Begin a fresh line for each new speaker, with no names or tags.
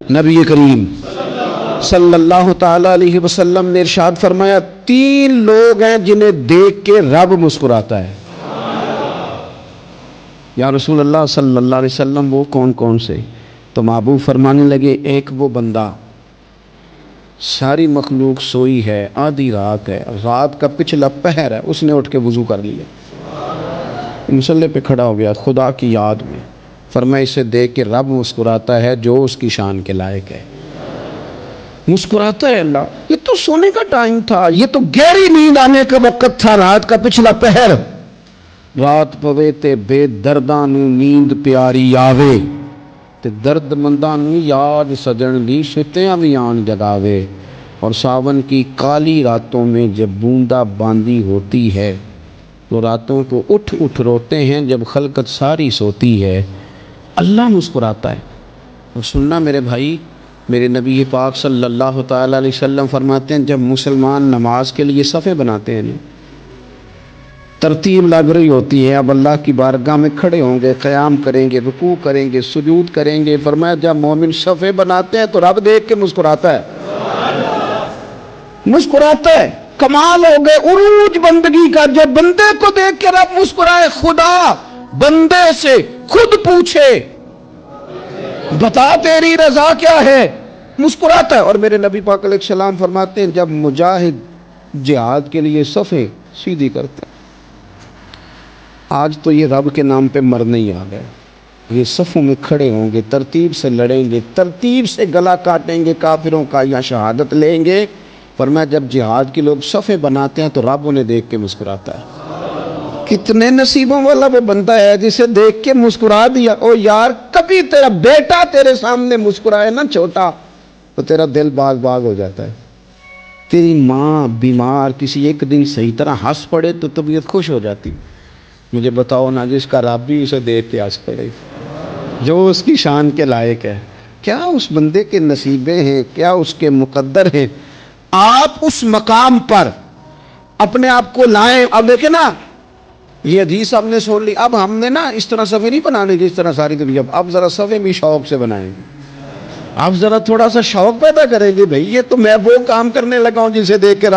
نبی کریم صلی اللہ تعالی علیہ وسلم نے ارشاد فرمایا 3 لوگ ہیں جنہیں دیکھ کے رب مسکراتا ہے۔ یا رسول اللہ صلی اللہ علیہ وسلم وہ کون کون سے؟ تو محبوب فرمانے لگے ایک وہ بندہ ساری مخلوق سوئی ہے، آدھی رات ہے، رات کا پچھلا پہر ہے، اس نے اٹھ کے وضو کر لیا، مصلی پہ کھڑا ہو گیا خدا کی یاد میں، فرمایا اسے دیکھ کے رب مسکراتا ہے جو اس کی شان کے لائق ہے۔ مسکراتا ہے اللہ، یہ تو سونے کا ٹائم تھا، یہ تو گہری نیند آنے کا وقت تھا، رات کا پچھلا پہر، رات پوے تے بے درداں نوں نیند پیاری آوے تے درد منداں نوں یاد سجن لی ستیاں بھی آن جگاوے، اور ساون کی کالی راتوں میں جب بوندا باندی ہوتی ہے تو راتوں کو اٹھ اٹھ روتے ہیں جب خلقت ساری سوتی ہے، اللہ مسکراتا ہے۔ اور سننا میرے بھائی، میرے نبی پاک صلی اللہ تعالیٰ علیہ وسلم فرماتے ہیں جب مسلمان نماز کے لیے صفیں بناتے ہیں، ترتیب لگ رہی ہوتی ہے، اب اللہ کی بارگاہ میں کھڑے ہوں گے، قیام کریں گے، رکوع کریں گے، سجود کریں گے، فرمایا جب مومن صفیں بناتے ہیں تو رب دیکھ کے مسکراتا ہے، مسکراتا ہے۔ کمال ہو گئے عروج بندگی کا، جب بندے کو دیکھ کے رب مسکرائے، خدا بندے سے خود پوچھے بتا تیری رضا کیا ہے، مسکراتا ہے۔ اور میرے نبی پاک علیہ السلام فرماتے ہیں جب مجاہد جہاد کے لیے صفیں سیدھی کرتے ہیں، آج تو یہ رب کے نام پہ مرنے ہی آ گئے، یہ صفوں میں کھڑے ہوں گے، ترتیب سے لڑیں گے، ترتیب سے گلا کاٹیں گے کافروں کا یا شہادت لیں گے۔ فرمایا جب جہاد کے لوگ صفیں بناتے ہیں تو رب انہیں دیکھ کے مسکراتا ہے۔ کتنے نصیبوں والا وہ بندہ ہے جسے دیکھ کے مسکرا دیا۔ او یار کبھی تیرا بیٹا تیرے سامنے مسکرائے نا چھوٹا تو تیرا دل باغ باغ ہو جاتا ہے، تیری ماں بیمار کسی ایک دن صحیح طرح ہنس پڑے تو طبیعت خوش ہو جاتی۔ مجھے بتاؤ نا جس کا رب بھی اسے دیکھ کے ہنس پڑے، جو اس کی شان کے لائق ہے، کیا اس بندے کے نصیبے ہیں، کیا اس کے مقدر ہیں۔ آپ اس مقام پر اپنے آپ کو لائیں۔ اب دیکھیں نا یہ حدیث ہم نے سن لی، اب ہم نے نا اس طرح صفحے نہیں بنانے جس طرح ساری دنیا، اب ذرا صفحے بھی شوق سے بنائیں گے، اب ذرا تھوڑا سا شوق پیدا کریں گے، بھئی یہ تو میں وہ کام کرنے لگا ہوں جسے دیکھ کے